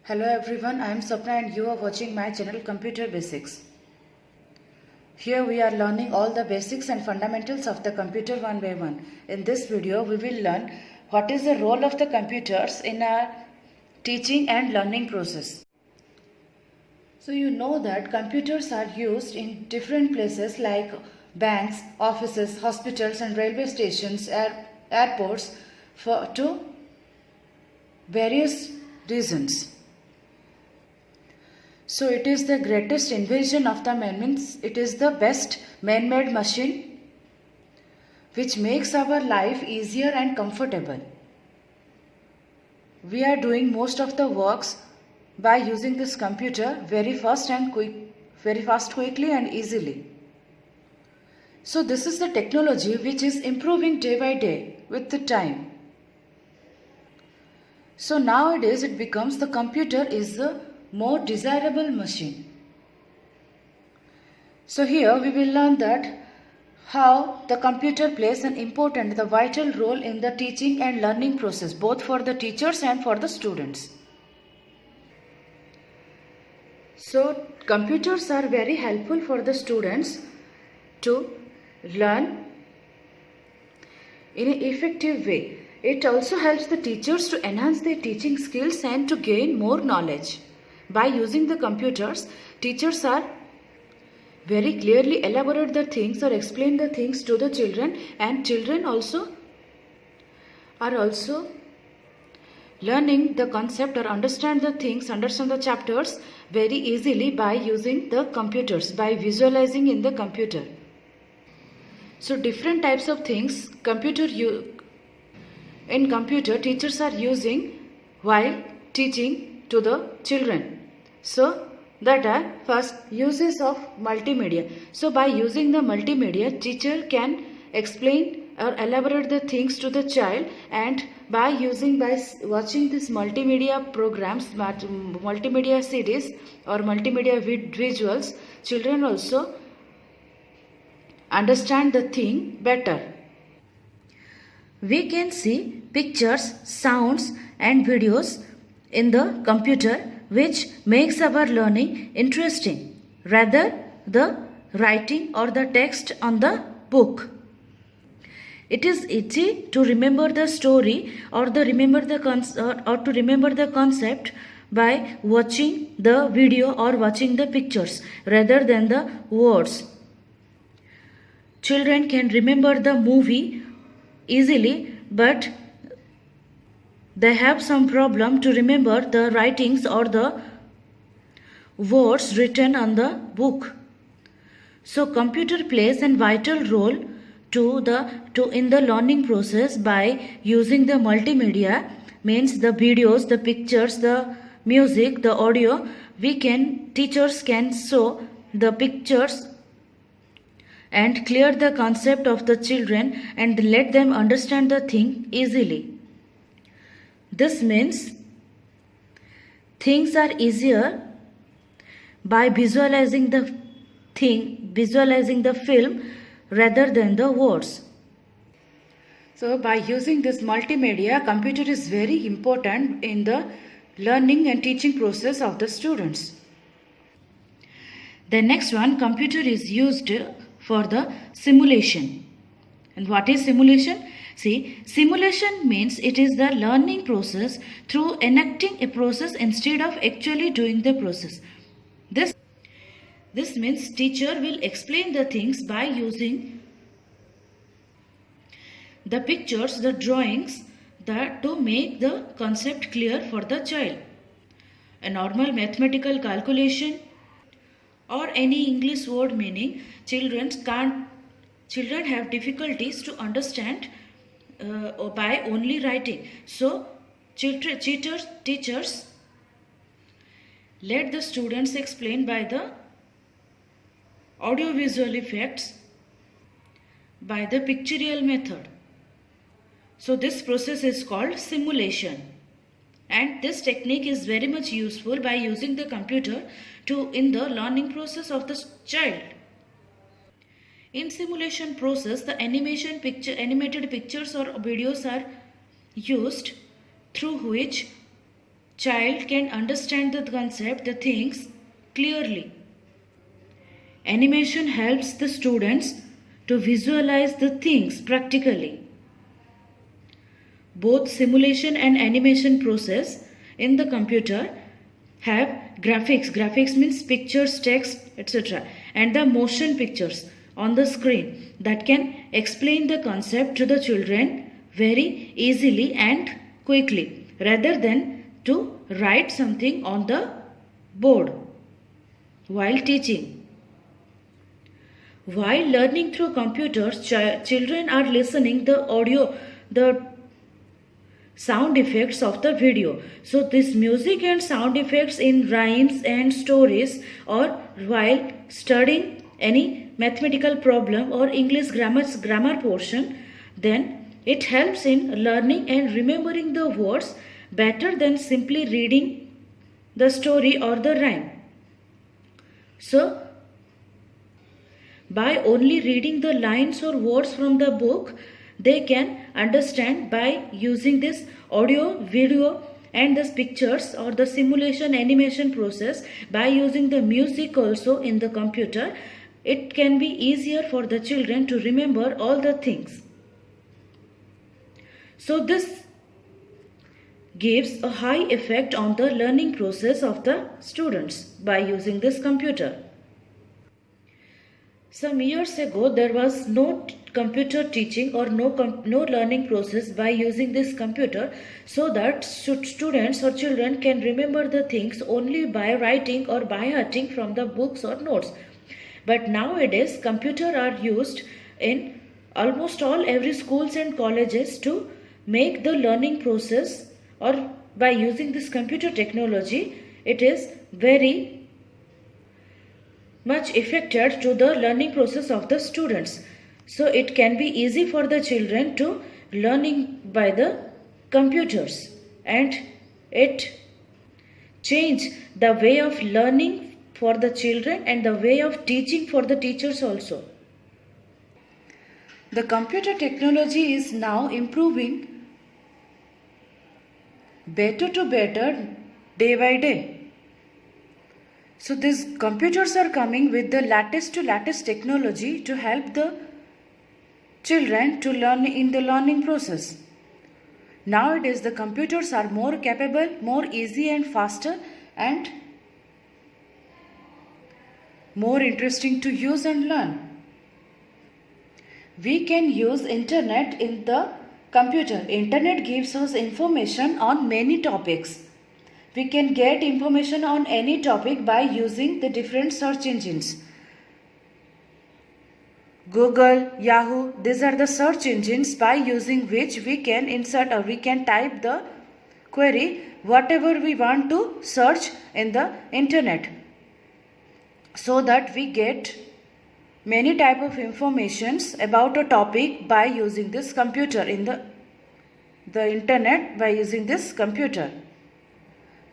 Hello everyone, I am Sapna and you are watching my channel Computer Basics. Here we are learning all the basics and fundamentals of the computer one by one. In this video we will learn what is the role of the computers in our teaching and learning process. So you know that computers are used in different places like banks, offices, hospitals and railway stations, airports to various reasons. So it is the greatest invention of the man, means it is the best man-made machine which makes our life easier and comfortable. We are doing most of the works by using this computer very fast, quickly and easily. So this is the technology which is improving day by day with the time. So nowadays it becomes the computer is the more desirable machine. So here we will learn that how the computer plays an important, the vital role in the teaching and learning process, both for the teachers and for the students. So computers are very helpful for the students to learn in an effective way. It also helps the teachers to enhance their teaching skills and to gain more knowledge. By using the computers, teachers are very clearly elaborate the things or explain the things to the children, and children also are learning the concept or understand the chapters very easily by using the computers, by visualizing in the computer. So different types of things in computer teachers are using while teaching to the children. So that are first uses of multimedia. So by using the multimedia, teacher can explain or elaborate the things to the child, and by watching this multimedia programs, multimedia series or multimedia visuals, children also understand the thing better. We can see pictures, sounds and videos in the computer, which makes our learning interesting rather the writing or the text on the book. It is easy to remember the story or to remember the concept by watching the video or watching the pictures rather than the words. Children can remember the movie easily, but they have some problem to remember the writings or the words written on the book. So computer plays a vital role in the learning process by using the multimedia, means the videos, the pictures, the music, the audio. Teachers can show the pictures and clear the concept of the children and let them understand the thing easily. This means things are easier by visualizing the film rather than the words. So by using this multimedia, computer is very important in the learning and teaching process of the students. The next one, computer is used for the simulation. And what is simulation? See, simulation means it is the learning process through enacting a process instead of actually doing the process. This means teacher will explain the things by using the pictures, the drawings, to make the concept clear for the child. A normal mathematical calculation or any English word meaning, children have difficulties to understand by only writing. So teachers let the students explain by the audiovisual effects, by the pictorial method. So this process is called simulation, and this technique is very much useful by using the computer in the learning process of the child. In simulation process, the animated pictures or videos are used through which child can understand the concept, the things clearly. Animation helps the students to visualize the things practically. Both simulation and animation process in the computer have graphics. Graphics means pictures, text, etc. and the motion pictures on the screen that can explain the concept to the children very easily and quickly rather than to write something on the board while teaching. While learning through computers, children are listening the audio, the sound effects of the video. So this music and sound effects in rhymes and stories or while studying any mathematical problem or English grammar portion, then it helps in learning and remembering the words better than simply reading the story or the rhyme. So by only reading the lines or words from the book, they can understand by using this audio, video and the pictures or the simulation animation process. By using the music also in the computer, it can be easier for the children to remember all the things. So this gives a high effect on the learning process of the students by using this computer. Some years ago, there was no computer teaching or no learning process by using this computer, so that students or children can remember the things only by writing or by hearing from the books or notes. But nowadays, computers are used in almost every schools and colleges to make the learning process, or by using this computer technology, it is very much affected to the learning process of the students. So it can be easy for the children to learning by the computers, and it change the way of learning for the children and the way of teaching for the teachers also. The computer technology is now improving better to better day by day. So these computers are coming with the latest to latest technology to help the children to learn in the learning process. Nowadays the computers are more capable, more easy and faster and more interesting to use and learn. We can use internet in the computer. Internet gives us information on many topics. We can get information on any topic by using the different search engines. Google, Yahoo, these are the search engines by using which we can insert or we can type the query whatever we want to search in the internet, so that we get many type of informations about a topic by using this computer in the internet. By using this computer,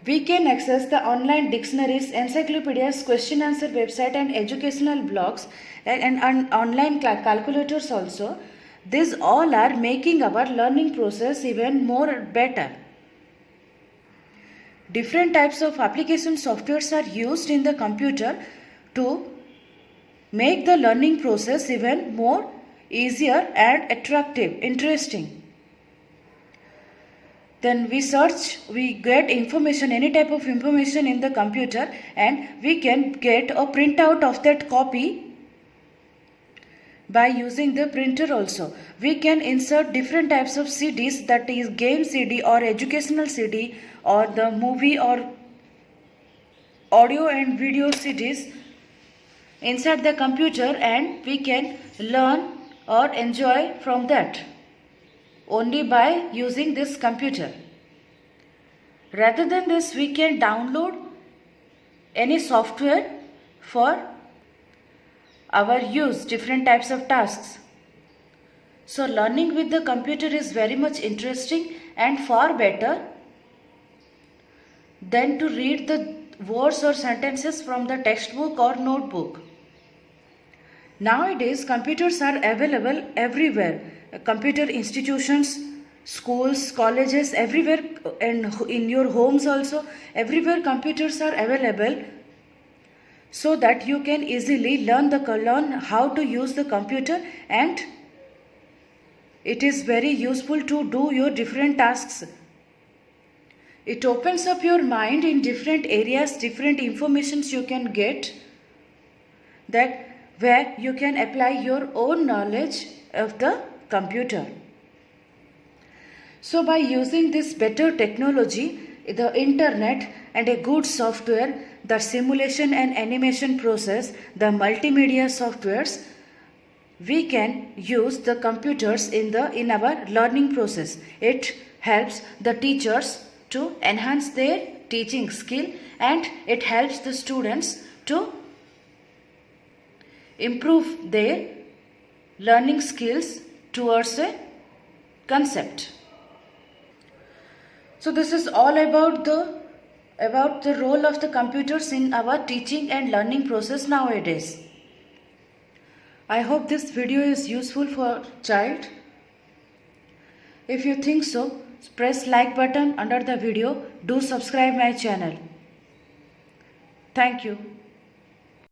we can access the online dictionaries, encyclopedias, question answer website and educational blogs and online calculators also. These all are making our learning process even more better. Different types of application softwares are used in the computer to make the learning process even more easier and attractive, interesting. Then we search, we get information, any type of information in the computer, and we can get a printout of that copy by using the printer also. We can insert different types of CDs, that is game CD or educational CD or the movie or audio and video CDs inside the computer, and we can learn or enjoy from that only by using this computer. Rather than this, we can download any software for our use, different types of tasks. So learning with the computer is very much interesting and far better than to read the words or sentences from the textbook or notebook. Nowadays computers are available everywhere. Computer institutions, schools, colleges, everywhere, and in your homes also, everywhere computers are available, so that you can easily learn how to use the computer, and it is very useful to do your different tasks. It opens up your mind in different areas, different informations you can get, that where you can apply your own knowledge of the computer. So by using this better technology, the internet and a good software, the simulation and animation process, the multimedia softwares, we can use the computers in our learning process. It helps the teachers to enhance their teaching skill, and it helps the students to improve their learning skills towards a concept. So this is all about the role of the computers in our teaching and learning process nowadays. I hope this video is useful for child. If you think so, press like button under the video. Do subscribe my channel. Thank you.